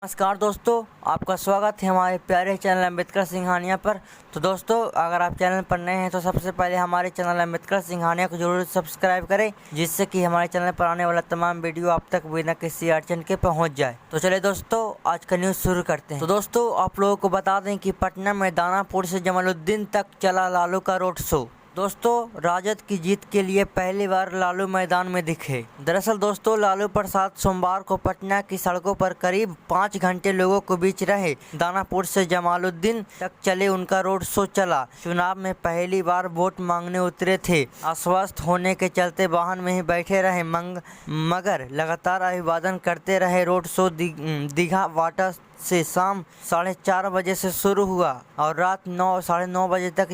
नमस्कार दोस्तों, आपका स्वागत है हमारे प्यारे चैनल अम्बेडकर सिंघानिया पर। तो दोस्तों, अगर आप चैनल पर नए हैं तो सबसे पहले हमारे चैनल अम्बेडकर सिंघानिया को जरूर सब्सक्राइब करें, जिससे कि हमारे चैनल पर आने वाला तमाम वीडियो आप तक बिना किसी अड़चन के पहुंच जाए। तो चलिए दोस्तों, आज का न्यूज़ शुरू करते हैं। तो दोस्तों, आप लोगों को बता दें कि पटना में दानापुर से जमालुद्दीन तक चला लालू का रोड शो। दोस्तों, राजद की जीत के लिए पहली बार लालू मैदान में दिखे। दरअसल दोस्तों, लालू प्रसाद सोमवार को पटना की सड़कों पर करीब 5 घंटे लोगों को बीच रहे। दानापुर से जमालुद्दीन तक चले उनका रोड शो चला। चुनाव में पहली बार वोट मांगने उतरे थे। अस्वस्थ होने के चलते वाहन में ही बैठे रहे, मगर लगातार अभिवादन करते रहे। रोड शो दीघा वाटा से शाम 4:30 बजे से शुरू हुआ और रात 9 साढ़े 9 बजे तक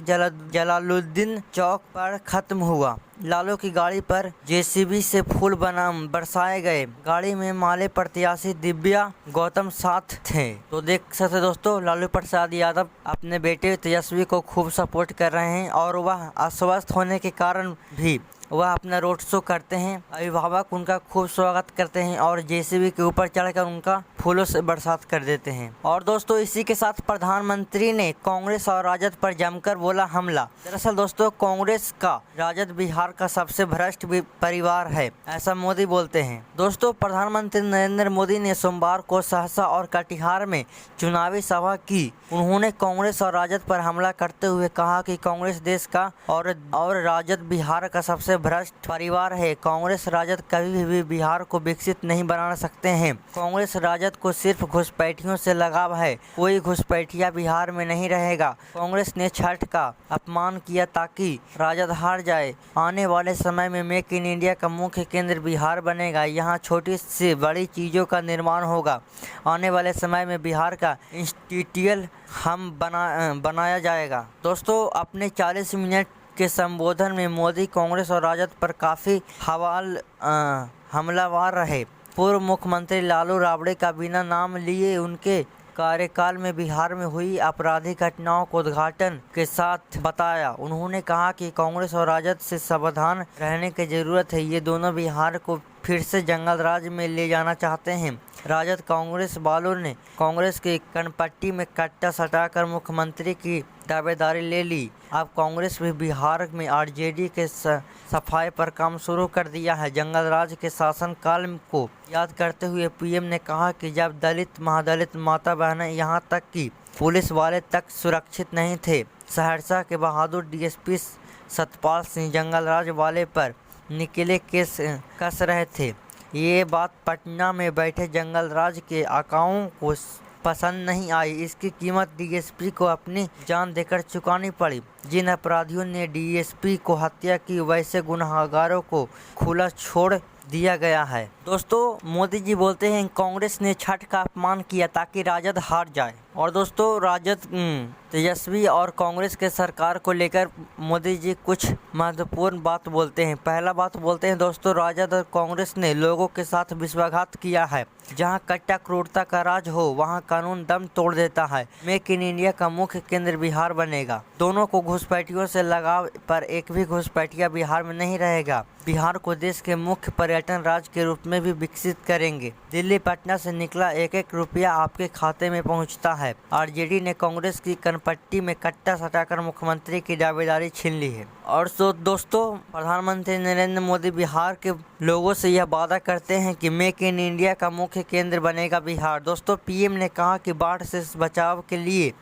जलालुद्दीन चौक पर खत्म हुआ। लालू की गाड़ी पर जेसीबी से फूल बरसाए गए। गाड़ी में माले प्रत्याशी दिव्या गौतम साथ थे। तो देख सकते दोस्तों, लालू प्रसाद यादव अपने बेटे तेजस्वी को खूब सपोर्ट कर रहे हैं और वह अस्वस्थ होने के कारण भी वह अपना रोड शो करते हैं। अभिभावक उनका खूब स्वागत करते हैं और जेसीबी के ऊपर चढ़कर उनका फूलों से बरसात कर देते हैं। और दोस्तों, इसी के साथ प्रधानमंत्री ने कांग्रेस और राजद पर जमकर बोला हमला। दरअसल दोस्तों, कांग्रेस का राजद बिहार का सबसे भ्रष्ट परिवार है, ऐसा मोदी बोलते हैं। दोस्तों, प्रधानमंत्री नरेंद्र मोदी ने सोमवार को सहरसा और कटिहार में चुनावी सभा की। उन्होंने कांग्रेस और राजद पर हमला करते हुए कहा कि कांग्रेस देश का और राजद बिहार का सबसे भ्रष्ट परिवार है। कांग्रेस राजद कभी भी बिहार को विकसित नहीं बना सकते हैं। कांग्रेस राजद को सिर्फ घुसपैठियों से लगाव है, कोई घुसपैठिया बिहार में नहीं रहेगा। कांग्रेस ने छठ का अपमान किया ताकि राजद हार जाए। आने वाले समय में मेक इन इंडिया का मुख्य केंद्र बिहार बनेगा। यहाँ छोटी से बड़ी चीजों का निर्माण होगा। आने वाले समय में बिहार का इंस्टीट्यूट हम बनाया जाएगा। दोस्तों, अपने 40 मिनट के संबोधन में मोदी कांग्रेस और राजद पर काफ़ी हमलावर रहे। पूर्व मुख्यमंत्री लालू राबड़े का बिना नाम लिए उनके कार्यकाल में बिहार में हुई आपराधिक घटनाओं को उद्घाटन के साथ बताया। उन्होंने कहा कि कांग्रेस और राजद से सावधान रहने की जरूरत है। ये दोनों बिहार को फिर से जंगल राज में ले जाना चाहते हैं। राजद कांग्रेस वालों ने कांग्रेस की कनपट्टी में कट्टा सटाकर मुख्यमंत्री की दावेदारी ले ली। अब कांग्रेस भी बिहार में आरजेडी के सफाई पर काम शुरू कर दिया है। जंगल राज के शासनकाल को याद करते हुए पीएम ने कहा कि जब दलित, महादलित, माता बहनें, यहाँ तक कि पुलिस वाले तक सुरक्षित नहीं थे। सहरसा के बहादुर डीएसपी सतपाल सिंह जंगल राज वाले पर निकले केस कस रहे थे। ये बात पटना में बैठे जंगल राज के आकाओं को पसंद नहीं आई। इसकी कीमत डीएसपी को अपनी जान देकर चुकानी पड़ी। जिन अपराधियों ने डीएसपी को हत्या की, वैसे गुनहगारों को खुला छोड़ दिया गया है। दोस्तों, मोदी जी बोलते हैं कांग्रेस ने छठ का अपमान किया ताकि राजद हार जाए। और दोस्तों, राजद तेजस्वी और कांग्रेस के सरकार को लेकर मोदी जी कुछ महत्वपूर्ण बात बोलते हैं। पहला बात बोलते हैं दोस्तों, राजद और कांग्रेस ने लोगों के साथ विश्वासघात किया है। जहां कट्टा क्रूरता का राज हो, वहां कानून दम तोड़ देता है। मेक इन इंडिया का मुख्य केंद्र बिहार बनेगा। दोनों को घुसपैठियों से लगाव, पर एक भी घुसपैठिया बिहार में नहीं रहेगा। बिहार को देश के मुख्य पर्यटन राज्य के रूप में भी विकसित करेंगे। दिल्ली, पटना से निकला एक एक रुपया आपके खाते में पहुंचता है। आरजेडी ने कांग्रेस की कनपट्टी में कट्टा सटाकर मुख्यमंत्री की दावेदारी छीन ली है। और दोस्तों, प्रधानमंत्री नरेंद्र मोदी बिहार के लोगों से यह वादा करते हैं कि मेक इन इंडिया का मुख्य केंद्र बनेगा बिहार। दोस्तों, पीएम ने कहा कि बाढ़ से बचाव के लिए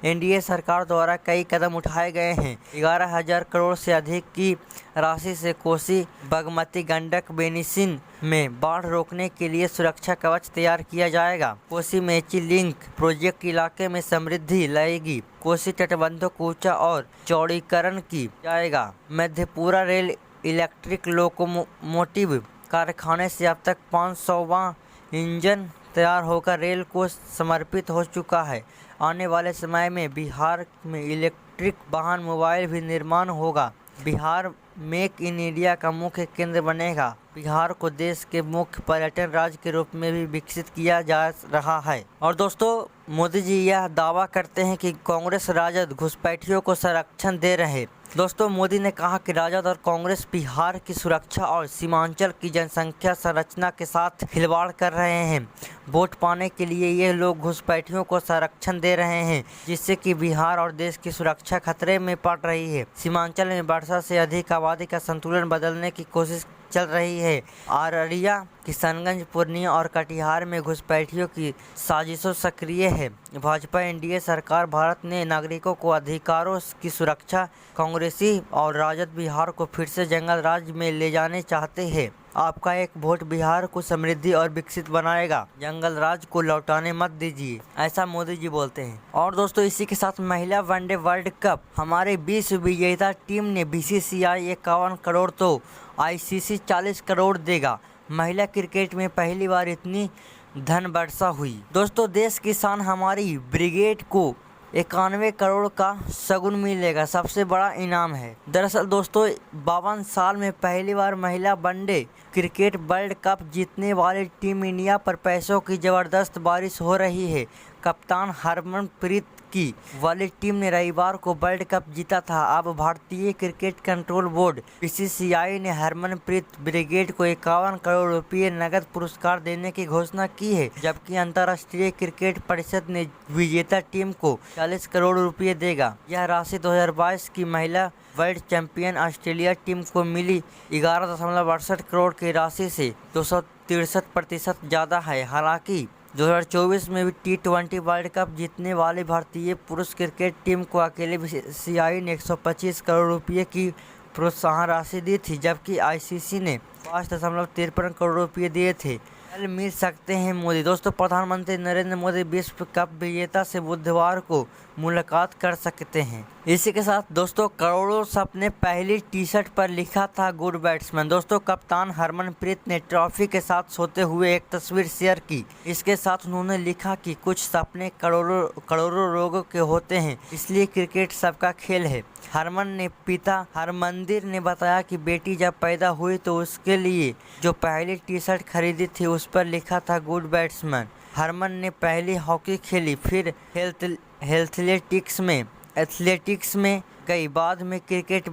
एनडीए सरकार द्वारा कई कदम उठाए गए हैं। 11,000 करोड़ से अधिक की राशि से कोसी, बागमती, गंडक, बेसिन में बाढ़ रोकने के लिए सुरक्षा कवच तैयार किया जाएगा। कोसी मेची लिंक प्रोजेक्ट इलाके में समृद्धि लाएगी। कोसी तटबंधों को ऊंचा और चौड़ीकरण की जाएगा। मधेपुरा रेल इलेक्ट्रिक लोकोमोटिव कारखाने से अब तक 500वां इंजन तैयार होकर रेल को समर्पित हो चुका है। आने वाले समय में बिहार में इलेक्ट्रिक वाहन, मोबाइल भी निर्माण होगा। बिहार मेक इन इंडिया का मुख्य केंद्र बनेगा। बिहार को देश के मुख्य पर्यटन राज्य के रूप में भी विकसित किया जा रहा है। और दोस्तों, मोदी जी यह दावा करते हैं कि कांग्रेस राजद घुसपैठियों को संरक्षण दे रहे। दोस्तों, मोदी ने कहा कि राजद और कांग्रेस बिहार की सुरक्षा और सीमांचल की जनसंख्या संरचना के साथ खिलवाड़ कर रहे हैं। वोट पाने के लिए ये लोग घुसपैठियों को संरक्षण दे रहे हैं, जिससे कि बिहार और देश की सुरक्षा खतरे में पड़ रही है। सीमांचल में वर्षा से अधिक आबादी का संतुलन बदलने की कोशिश चल रही है। अररिया, किशनगंज, पूर्णिया और कटिहार में घुसपैठियों की साजिशों सक्रिय है। भाजपा एनडीए सरकार भारत ने नागरिकों को अधिकारों की सुरक्षा। कांग्रेसी और राजद बिहार को फिर से जंगल राज में ले जाने चाहते हैं। आपका एक वोट बिहार को समृद्धि और विकसित बनाएगा। जंगल राज को लौटाने मत दीजिए, ऐसा मोदी जी बोलते हैं। और दोस्तों, इसी के साथ महिला वनडे वर्ल्ड कप हमारे 20 विजेता टीम ने बीसीसीआई 51 करोड़ तो आईसीसी 40 करोड़ देगा। महिला क्रिकेट में पहली बार इतनी धन वर्षा हुई। दोस्तों, देश की शान हमारी ब्रिगेड को 91 करोड़ का शगुन मिलेगा, सबसे बड़ा इनाम है। दरअसल दोस्तों, 52 साल में पहली बार महिला वनडे क्रिकेट वर्ल्ड कप जीतने वाली टीम इंडिया पर पैसों की जबरदस्त बारिश हो रही है। कप्तान हरमनप्रीत की वाली टीम ने रविवार को वर्ल्ड कप जीता था। अब भारतीय क्रिकेट कंट्रोल बोर्ड बीसीसीआई ने हरमनप्रीत ब्रिगेड को 51 करोड़ रुपए नकद पुरस्कार देने की घोषणा की है, जबकि अंतर्राष्ट्रीय क्रिकेट परिषद ने विजेता टीम को 40 करोड़ रुपए देगा। यह राशि 2022 की महिला वर्ल्ड चैंपियन ऑस्ट्रेलिया टीम को मिली 11.68 करोड़ की राशि से 263% ज़्यादा है। हालांकि 2024 में भी T20 वर्ल्ड कप जीतने वाली भारतीय पुरुष क्रिकेट टीम को अकेले बीसीसीआई ने 125 करोड़ रुपए की प्रोत्साहन राशि दी थी, जबकि आईसीसी ने 5.53 करोड़ रुपए दिए थे। कल मिल सकते हैं मोदी। दोस्तों, प्रधानमंत्री नरेंद्र मोदी विश्व कप विजेता से बुधवार को मुलाकात कर सकते हैं। इसी के साथ दोस्तों, करोड़ों सपने पहली टी शर्ट पर लिखा था गुड बैट्समैन। दोस्तों, कप्तान हरमनप्रीत ने ट्रॉफी के साथ सोते हुए एक तस्वीर शेयर की। इसके साथ उन्होंने लिखा कि कुछ सपने करोड़ों लोगों के होते हैं, इसलिए क्रिकेट सबका खेल है। हरमन ने पिता हरमंदिर ने बताया कि बेटी जब पैदा हुई तो उसके लिए जो पहली टी शर्ट खरीदी थी उस पर लिखा था गुड बैट्समैन। हरमन ने पहले हॉकी खेली, फिर एथलेटिक्स में गई, बाद में क्रिकेटर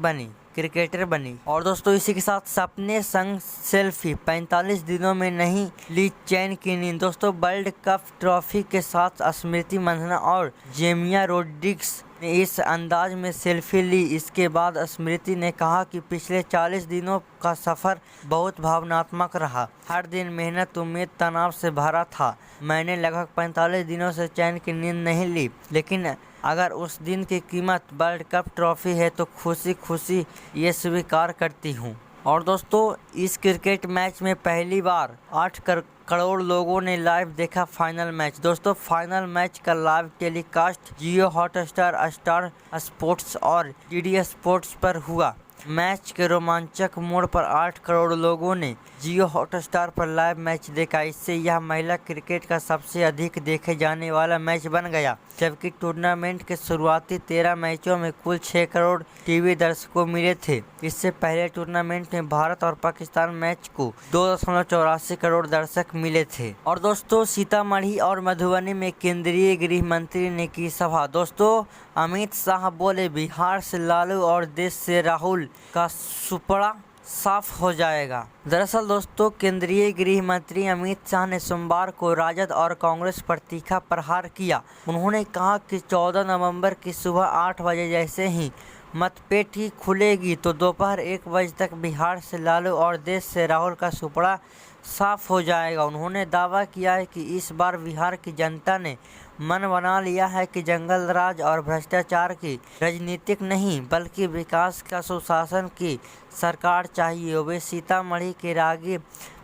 बनी। और दोस्तों, इसी के साथ सपने संग सेल्फी, 45 दिनों में नहीं ली चैन की नींद। दोस्तों, वर्ल्ड कप ट्रॉफी के साथ स्मृति मंधाना और जेमिया रोड्रिग्स ने इस अंदाज में सेल्फी ली। इसके बाद स्मृति ने कहा कि पिछले 40 दिनों का सफ़र बहुत भावनात्मक रहा। हर दिन मेहनत, उम्मीद, तनाव से भरा था। मैंने लगभग 45 दिनों से चैन की नींद नहीं ली, लेकिन अगर उस दिन की कीमत वर्ल्ड कप ट्रॉफी है तो खुशी ये स्वीकार करती हूँ। और दोस्तों, इस क्रिकेट मैच में पहली बार 8 करोड़ लोगों ने लाइव देखा फाइनल मैच। दोस्तों, फाइनल मैच का लाइव टेलीकास्ट जियो हॉटस्टार, स्टार स्पोर्ट्स और डीडी स्पोर्ट्स पर हुआ। मैच के रोमांचक मोड़ पर 8 करोड़ लोगों ने जियो हॉटस्टार पर लाइव मैच देखा। इससे यह महिला क्रिकेट का सबसे अधिक देखे जाने वाला मैच बन गया, जबकि टूर्नामेंट के शुरुआती 13 मैचों में कुल 6 करोड़ टीवी दर्शकों मिले थे। इससे पहले टूर्नामेंट में भारत और पाकिस्तान मैच को 2.84 करोड़ दर्शक मिले थे। और दोस्तों, सीतामढ़ी और मधुबनी में केंद्रीय गृह मंत्री ने की सभा। दोस्तों, अमित शाह बोले बिहार से लालू और देश से राहुल का सुपड़ा साफ हो जाएगा। दरअसल दोस्तों, केंद्रीय गृह मंत्री अमित शाह ने सोमवार को राजद और कांग्रेस पर तीखा प्रहार किया। उन्होंने कहा कि 14 नवंबर की सुबह 8 बजे जैसे ही मतपेटी खुलेगी तो दोपहर 1 बजे तक बिहार से लालू और देश से राहुल का सुपड़ा साफ हो जाएगा। उन्होंने दावा किया है कि इस बार बिहार की जनता ने मन बना लिया है कि जंगल राज और भ्रष्टाचार की राजनीतिक नहीं बल्कि विकास का सुशासन की सरकार चाहिए। वे सीतामढ़ी के रागी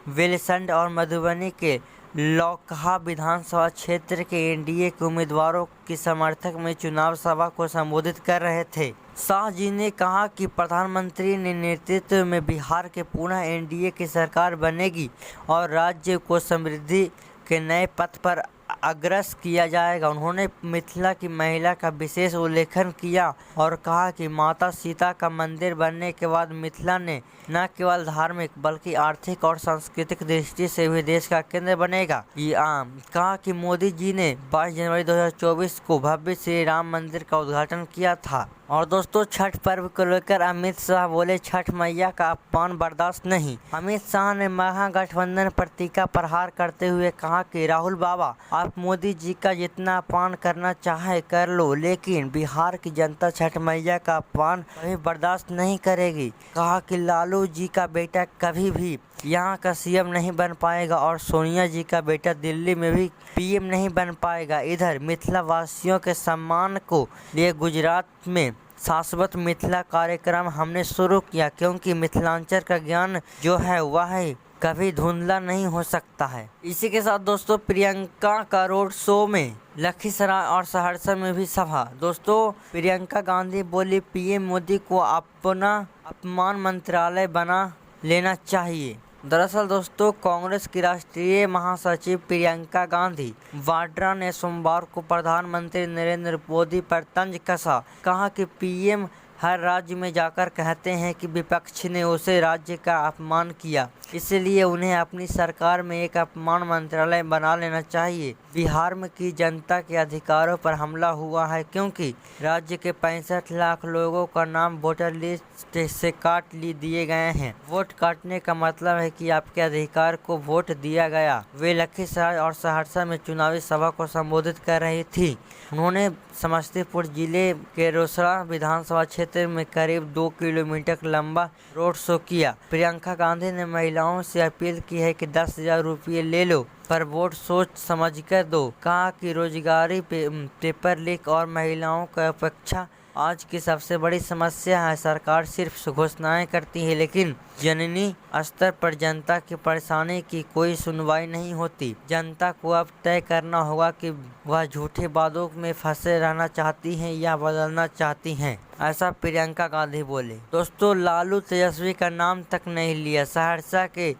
बेलसंड और मधुबनी के लौकहा विधानसभा क्षेत्र के एनडीए के उम्मीदवारों की समर्थक में चुनाव सभा को संबोधित कर रहे थे। शाह जी ने कहा कि प्रधानमंत्री ने नेतृत्व में बिहार के पुनः एनडीए की सरकार बनेगी और राज्य को समृद्धि के नए पथ पर अग्रसर किया जाएगा। उन्होंने मिथिला की महिला का विशेष उल्लेखन किया और कहा कि माता सीता का मंदिर बनने के बाद मिथिला ने न केवल धार्मिक बल्कि आर्थिक और सांस्कृतिक दृष्टि से भी देश का केंद्र बनेगा। कहा कि मोदी जी ने 22 जनवरी 2024 को भव्य श्री राम मंदिर का उद्घाटन किया था। और दोस्तों, छठ पर्व को लेकर अमित शाह बोले, छठ मैया का अपमान बर्दाश्त नहीं। अमित शाह ने महागठबंधन पर तीखा प्रहार करते हुए कहा कि राहुल बाबा, आप मोदी जी का जितना अपमान करना चाहे कर लो, लेकिन बिहार की जनता छठ मैया का अपमान कभी बर्दाश्त नहीं करेगी। कहा कि लालू जी का बेटा कभी भी यहाँ का सीएम नहीं बन पाएगा और सोनिया जी का बेटा दिल्ली में भी पीएम नहीं बन पाएगा। इधर मिथिला वासियों के सम्मान को लिए गुजरात में शाश्वत मिथिला कार्यक्रम हमने शुरू किया, क्योंकि मिथिलांचल का ज्ञान जो है वह कभी धुंधला नहीं हो सकता है। इसी के साथ दोस्तों, प्रियंका का रोड शो में लखीसराय और सहरसा में भी सभा। दोस्तों, प्रियंका गांधी बोली, पीएम मोदी को अपना अपमान मंत्रालय बना लेना चाहिए। दरअसल दोस्तों, कांग्रेस की राष्ट्रीय महासचिव प्रियंका गांधी वाड्रा ने सोमवार को प्रधानमंत्री नरेंद्र मोदी पर तंज कसा। कहा कि पीएम हर राज्य में जाकर कहते हैं कि विपक्ष ने उसे राज्य का अपमान किया, इसलिए उन्हें अपनी सरकार में एक अपमान मंत्रालय बना लेना चाहिए। बिहार में की जनता के अधिकारों पर हमला हुआ है, क्योंकि राज्य के 65 लाख लोगों का नाम वोटर लिस्ट से काट दिए गए हैं। वोट काटने का मतलब है कि आपके अधिकार को वोट दिया गया। वे लखीसराय और सहरसा में चुनावी सभा को संबोधित कर रही थी। उन्होंने समस्तीपुर जिले के रोसड़ा विधानसभा क्षेत्र में करीब 2 किलोमीटर लंबा रोड शो किया। प्रियंका गांधी ने महिलाओं से अपील की है कि 10,000 रुपये ले लो, पर वोट सोच समझकर दो। कहा कि रोजगारी पेपर लीक और महिलाओं की उपेक्षा आज की सबसे बड़ी समस्या है। सरकार सिर्फ घोषणाएं करती है, लेकिन जननी स्तर पर जनता की परेशानी की कोई सुनवाई नहीं होती। जनता को अब तय करना होगा कि वह झूठे वादों में फंसे रहना चाहती हैं या बदलना चाहती हैं, ऐसा प्रियंका गांधी बोले। दोस्तों, लालू तेजस्वी का नाम तक नहीं लिया। सहरसा के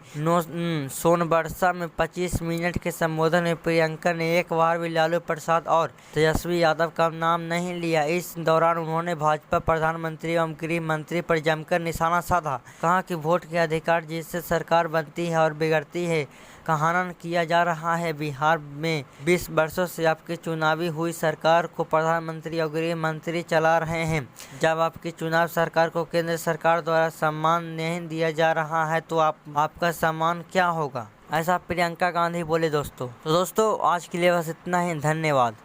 सोनबरसा में 25 मिनट के संबोधन में प्रियंका ने एक बार भी लालू प्रसाद और तेजस्वी यादव का नाम नहीं लिया। इस दौरान उन्होंने भाजपा प्रधानमंत्री एवं गृह मंत्री पर जमकर निशाना साधा। कहा कि वोट के अधिकार जिससे सरकार बनती है और बिगड़ती है का हनन किया जा रहा है। बिहार में 20 वर्षों से आपकी चुनावी हुई सरकार को प्रधानमंत्री और गृह मंत्री चला रहे हैं। जब आपकी चुनाव सरकार को केंद्र सरकार द्वारा सम्मान नहीं दिया जा रहा है तो आपका सम्मान क्या होगा, ऐसा प्रियंका गांधी बोले। दोस्तों आज के लिए बस इतना ही। धन्यवाद।